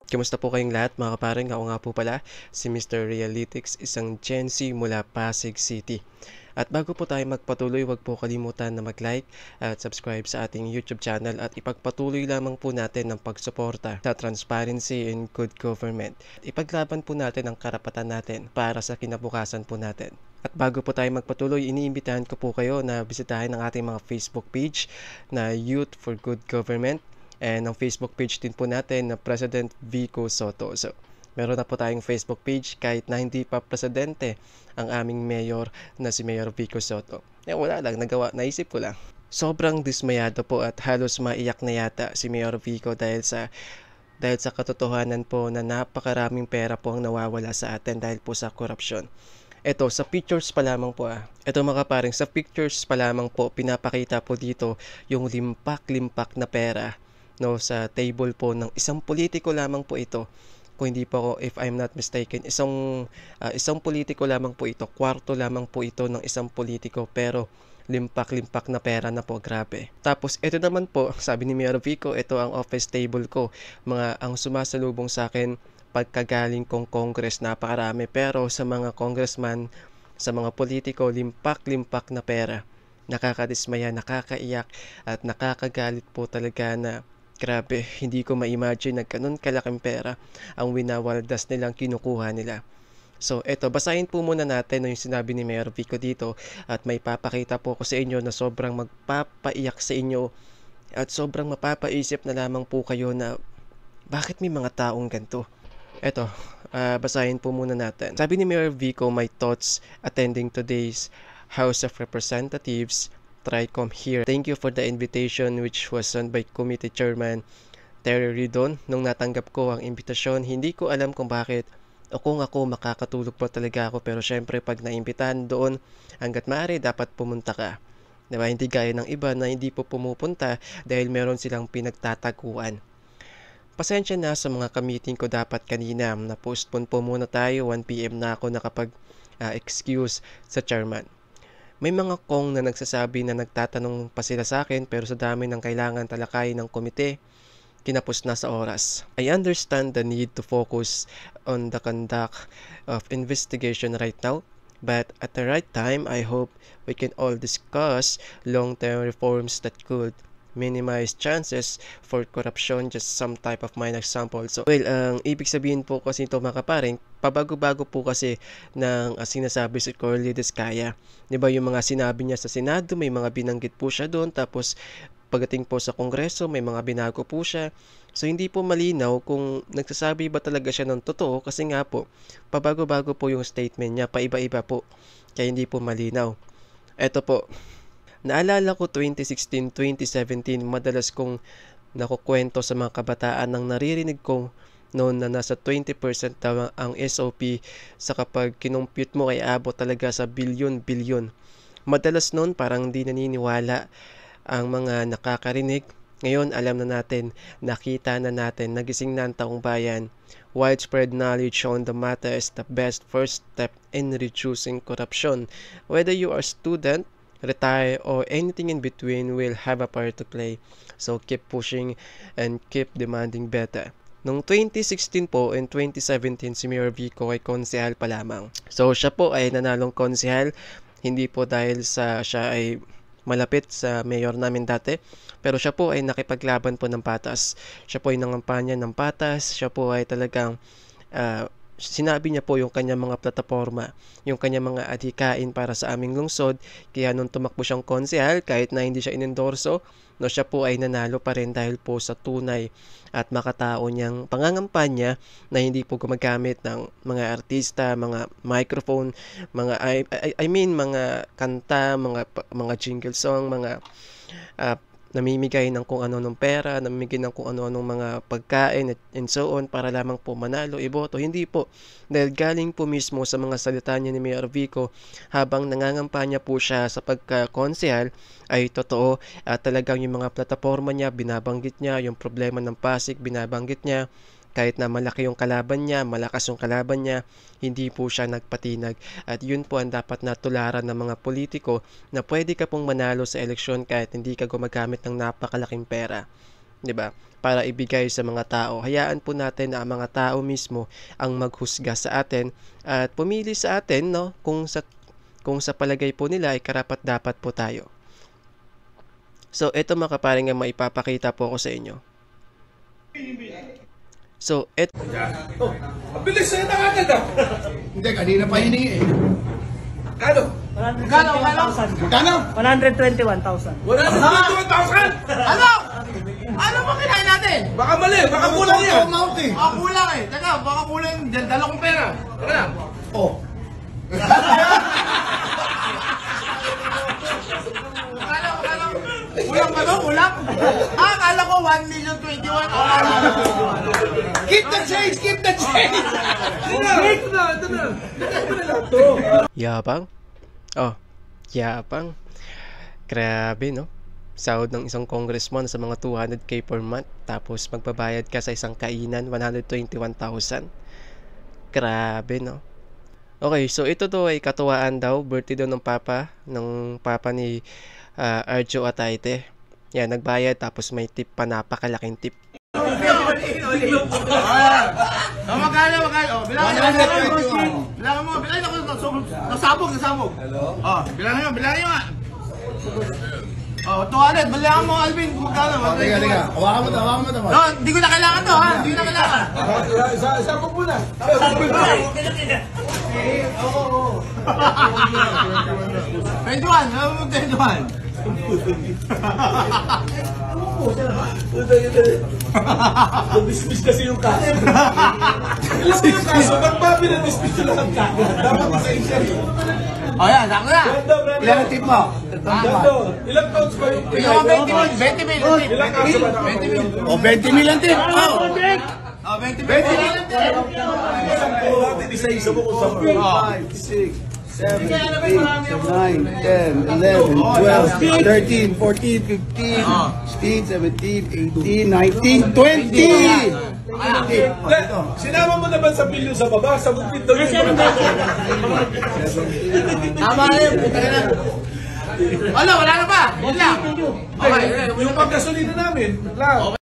Kamusta po kayong lahat mga kapareng? Ako nga po pala si Mr. Realytics, isang Gen Z mula Pasig City. At bago po tayo magpatuloy, huwag po kalimutan na mag-like at subscribe sa ating YouTube channel at ipagpatuloy lamang po natin ang pagsuporta sa transparency and good government. Ipaglaban po natin ang karapatan natin para sa kinabukasan po natin. At bago po tayo magpatuloy, iniimbitahan ko po kayo na bisitahin ang ating mga Facebook page na Youth for Good Government and ang Facebook page din po natin na President Vico Sotto. So, meron na po tayong Facebook page kahit na hindi pa presidente ang aming mayor na si Mayor Vico Sotto. Wala lang, naisip ko lang. Sobrang dismayado po at halos maiyak na yata si Mayor Vico dahil sa katotohanan po na napakaraming pera po ang nawawala sa atin dahil po sa korupsyon. Ito, sa pictures pa lamang po Ito mga kaparing, sa pictures pa lamang po, pinapakita po dito yung limpak-limpak na pera sa table po ng isang politiko lamang po ito. Kung hindi po ako, if I'm not mistaken, isang politiko lamang po ito, kwarto lamang po ito ng isang politiko, pero limpak-limpak na pera na po, grabe. Tapos ito naman po, sabi ni Mayor Vico, ito ang office table ko, ang sumasalubong sa akin pagkagaling kong Congress, napakarami, pero sa mga congressman, sa mga politiko, limpak-limpak na pera. Nakakadismaya, nakakaiyak at nakakagalit po talaga na grabe, hindi ko ma-imagine na ganun kalaking pera ang winawaldas nilang kinukuha nila. So, eto, basahin po muna natin yung sinabi ni Mayor Vico dito at may papakita po ko sa inyo na sobrang magpapaiyak sa inyo at sobrang mapapaisip na lamang po kayo na bakit may mga taong ganito. Eto, basahin po muna natin. Sabi ni Mayor Vico, my thoughts attending today's House of Representatives TRICOM here. Thank you for the invitation which was sent by Committee Chairman Terry Ridon. Nung natanggap ko ang imbitasyon, hindi ko alam kung bakit o kung ako makakatulog pa talaga ako, pero syempre pag naimbitahan doon, hanggat maaari dapat pumunta ka. Diba? Hindi gaya ng iba na hindi po pumupunta dahil meron silang pinagtataguan. Pasensya na sa mga ka-meeting ko dapat kanina. Na-postpone po muna tayo. 1 PM na ako excuse sa chairman. May mga kong na nagsasabi na nagtatanong pa sila sa akin, pero sa dami ng kailangan talakayin ng komite, kinapos na sa oras. I understand the need to focus on the conduct of investigation right now, but at the right time, I hope we can all discuss long-term reforms that could minimize chances for corruption, just some type of minor example. So, ang ibig sabihin po kasi ito mga kaparing, pabago-bago po kasi ng sinasabi si Corly Diskaya. Diba yung mga sinabi niya sa Senado, may mga binanggit po siya doon, tapos pagdating po sa Kongreso, may mga binago po siya. So, hindi po malinaw kung nagsasabi ba talaga siya ng totoo kasi nga po, pabago-bago po yung statement niya, paiba-iba po. Kaya hindi po malinaw. Eto po, naalala ko 2016, 2017, madalas kong nakukwento sa mga kabataan nang naririnig ko noon na nasa 20% daw ang SOP sa kapag kinumpute mo ay abot talaga sa bilyon-bilyon. Madalas noon parang di naniniwala ang mga nakakarinig. Ngayon alam na natin, nakita na natin, nagising na ang taong bayan. Widespread knowledge on the matter is the best first step in reducing corruption. Whether you are a student, retire, or anything in between will have a part to play. So keep pushing and keep demanding better. Noong 2016 po and 2017, si Mayor Vico ay konsehal pa lamang. So siya po ay nanalong konsehal, hindi po dahil sa siya ay malapit sa mayor namin dati, pero siya po ay nakipaglaban po ng patas. Siya po ay nangampanya ng patas, siya po ay talagang sinabi niya po yung kanyang mga plataforma, yung kanyang mga adhikain para sa aming lungsod. Kaya nung tumakbo siyang konsehal, kahit na hindi siya inendorso, siya po ay nanalo pa rin dahil po sa tunay at makatao niyang pangangampanya na hindi po gumagamit ng mga artista, mga microphone, mga mga kanta, mga jingle song, mga namimigay ng kung ano ng pera, namimigay ng kung ano-anong mga pagkain and so on para lamang po manalo, iboto. Hindi po. Dahil galing po mismo sa mga salita niya ni Mayor Vico habang nangangampanya po siya sa pagka-konsehal ay totoo at talagang yung mga plataforma niya, binabanggit niya, yung problema ng Pasig, binabanggit niya, Kahit na malaki yung kalaban niya, malakas yung kalaban niya, hindi po siya nagpatinag. At yun po ang dapat na tularan ng mga politiko na pwede ka pong manalo sa eleksyon kahit hindi ka gumagamit ng napakalaking pera. 'Di ba? Para ibigay sa mga tao. Hayaan po natin na ang mga tao mismo ang maghusga sa atin at pumili sa atin, no, kung sa palagay po nila ay karapat dapat po tayo. So ito mga kaparing ang maipapakita po ko sa inyo. So ito, Oh, ang bilis na agad ah. Hindi, kanina pa hiningi eh. Kano? Magkano? 121,000. 121,000! Ano? Ano ba kinain natin? Baka mali, baka kulang yan. Baka kulang eh. Teka, baka kulang. Dala kong pera. Teka lang. Oh. Kulang ba to? Kulang? Akala ko 1,021,000. Keep the change! Keep the change! Ito na. yabang. Oh, yabang. Grabe, no? Sahod ng isang congressman sa mga 200k per month, tapos magbabayad ka sa isang kainan 121,000. Grabe, no? Okay, so ito to ay katuwaan daw, birthday daw ng papa ni Arjo Atayde. Yan, nagbayad tapos may tip pa, napakalaking tip. Magkano? Oh, bilangan mo. Bilangan ako. Nasabog. Oh, bilangan nyo nga. Oh, 200. Bilangan mo, Alvin. Magkano? Halika. Hawakan mo to. No, hindi ko na kailangan to, ha? Hindi ko na kailangan. Isa po muna. 21. Ano mo 21? Dismiss kasi yung kaso. Ilan mo yung kaso? Ba't ba pinadismiss yung lahat ka? Dapat isa isa. Oh, yan. Sakto na. Ilan ang tip mo? Ilang counts ba yung Tingnan mo, 20 mil. Ilang kaso ba? 20 mil. O, 20 mil ang tip. Oh. Oh, 20 mil. Natin isa-isa mo kung saan mo. 5, 6, 7, 8, 9, 10, 11, 12, 13, 14, 15, 16, 17, 18, 19, 20! Sinama mo naman sa pilyo sa baba, sa bukid daw yun. Tama na yun. Wala na pa. Yun lang. Okay. Yung pagkasolina namin, lang.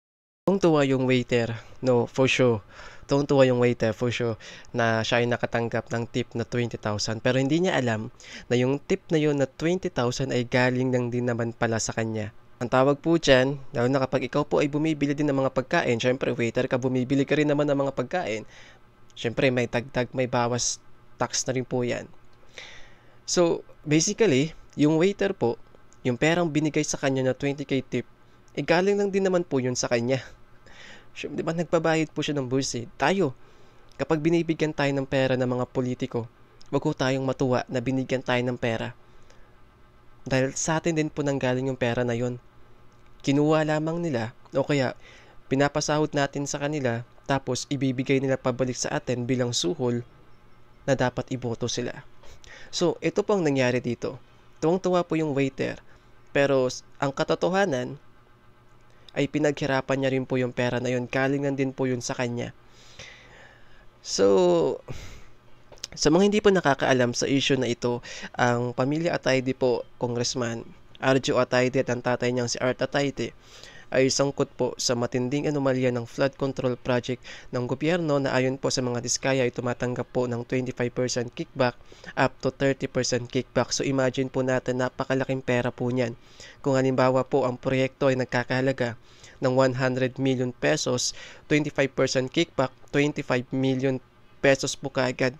Tuwang-tuwa yung waiter, no, for sure. Tuwang-tuwa yung waiter, for sure, na siya ay nakatanggap ng tip na 20,000. Pero hindi niya alam na yung tip na yun na 20,000 ay galing lang din naman pala sa kanya. Ang tawag po dyan, lalo na kapag ikaw po ay bumibili din ng mga pagkain, syempre waiter ka, bumibili ka rin naman ng mga pagkain. Syempre may dagdag, may bawas tax na rin po yan. So, basically, yung waiter po, yung perang binigay sa kanya na 20k tip, galing lang din naman po yun sa kanya. Di ba, nagbabayad po siya ng buwis eh. Tayo, kapag binibigyan tayo ng pera ng mga politiko, wag ko tayong matuwa na binigyan tayo ng pera. Dahil sa atin din po nanggaling yung pera na yon. Kinuha lamang nila, o kaya pinapasahod natin sa kanila, tapos ibibigay nila pabalik sa atin bilang suhol na dapat iboto sila. So, ito po ang nangyari dito. Tuwang-tuwa po yung waiter. Pero ang katotohanan, ay pinaghirapan niya rin po yung pera na yun. Kalingan din po yun sa kanya. So, sa mga hindi po nakakaalam sa issue na ito, ang pamilya Atayde po, Congressman Arjo Atayde at ang tatay niyang si Art Atayde, ay sangkot po sa matinding anomalya ng flood control project ng gobyerno na ayon po sa mga diskaya ay tumatanggap po ng 25% kickback up to 30% kickback. So imagine po natin, napakalaking pera po niyan. Kung halimbawa po ang proyekto ay nagkakahalaga ng 100 million pesos, 25% kickback, 25 million pesos po kaagad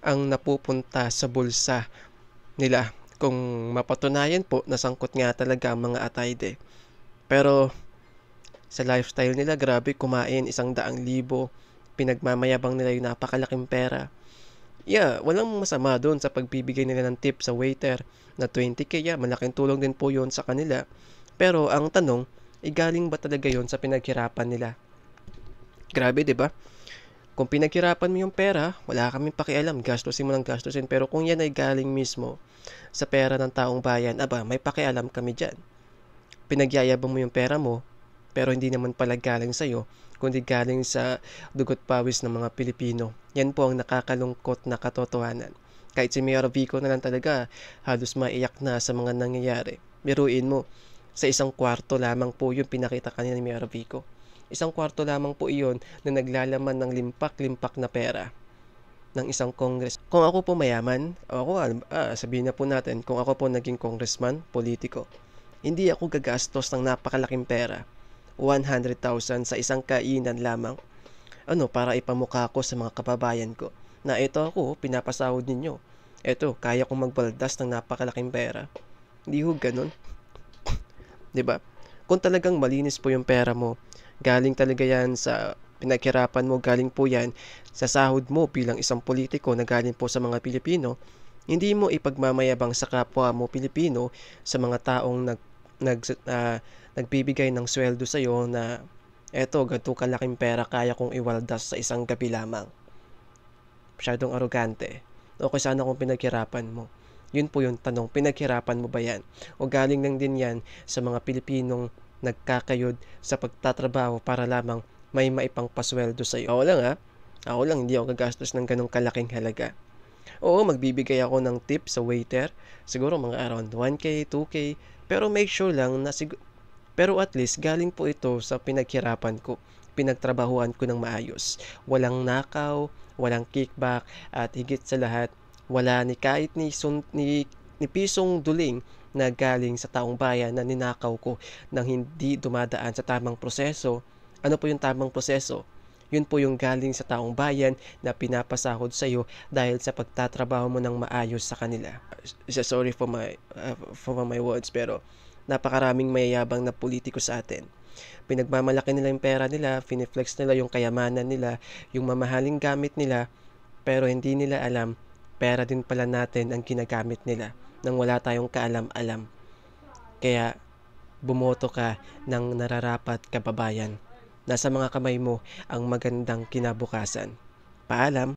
ang napupunta sa bulsa nila. Kung mapatunayan po, nasangkot nga talaga ang mga Atayde. Pero sa lifestyle nila, grabe, kumain 100,000, pinagmamayabang nila yung napakalaking pera. Yeah, walang masama doon sa pagbibigay nila ng tip sa waiter na 20k. Yeah, malaking tulong din po yun sa kanila. Pero ang tanong, galing ba talaga yun sa pinaghirapan nila? Grabe, 'di ba? Kung pinaghirapan mo yung pera, wala kaming pakialam, gastusin mo ng gastusin. Pero kung yan ay galing mismo sa pera ng taong bayan, aba, may pakialam kami dyan. Pinagyayabang mo yung pera mo, pero hindi naman pala galing sa'yo, kundi galing sa dugot pawis ng mga Pilipino. Yan po ang nakakalungkot na katotohanan. Kahit si Mayor Vico na lang talaga, halos maiyak na sa mga nangyayari. Biruin mo, sa isang kwarto lamang po yung pinakita kanina ni Mayor Vico. Isang kwarto lamang po iyon na naglalaman ng limpak-limpak na pera ng isang congress. Kung ako po mayaman, sabihin na po natin, kung ako po naging congressman, politiko, hindi ako gagastos ng napakalaking pera, 100,000 sa isang kainan lamang. Para ipamukha ko sa mga kababayan ko na ito ako, pinapasahod ninyo. Ito, kaya kong magbaldas ng napakalaking pera. Hindi ho ganun. 'Di ba? Kung talagang malinis po yung pera mo, galing talaga yan sa pinaghirapan mo, galing po yan sa sahod mo bilang isang politiko na galing po sa mga Pilipino, hindi mo ipagmamayabang sa kapwa mo Pilipino, sa mga taong nagbibigay ng sweldo sa iyo na eto, ganito kalaking pera kaya kong iwaldas sa isang gabi lamang. Masyadong arogante. Okay sana kung pinaghirapan mo. Yun po yung tanong, pinaghirapan mo ba yan? O galing lang din yan sa mga Pilipinong nagkakayod sa pagtatrabaho para lamang may maipang pasweldo sa iyo? Ako lang, hindi ako gagastos ng ganong kalaking halaga. Oo, magbibigay ako ng tip sa waiter, siguro mga around 1K, 2K, pero make sure lang na pero at least galing po ito sa pinaghirapan ko, pinagtrabahuan ko ng maayos. Walang nakaw, walang kickback, at higit sa lahat, wala ni kahit ni pisong duling na galing sa taong bayan na ninakaw ko nang hindi dumadaan sa tamang proseso. Ano po yung tamang proseso? Yun po yung galing sa taong bayan na pinapasahod sa iyo dahil sa pagtatrabaho mo ng maayos sa kanila. Sorry for my words, pero napakaraming mayayabang na politiko sa atin. Pinagmamalaki nila yung pera nila, finiflex nila yung kayamanan nila, yung mamahaling gamit nila, pero hindi nila alam, pera din pala natin ang ginagamit nila nang wala tayong kaalam-alam. Kaya bumoto ka ng nararapat, kababayan. Nasa mga kamay mo ang magandang kinabukasan. Paalam!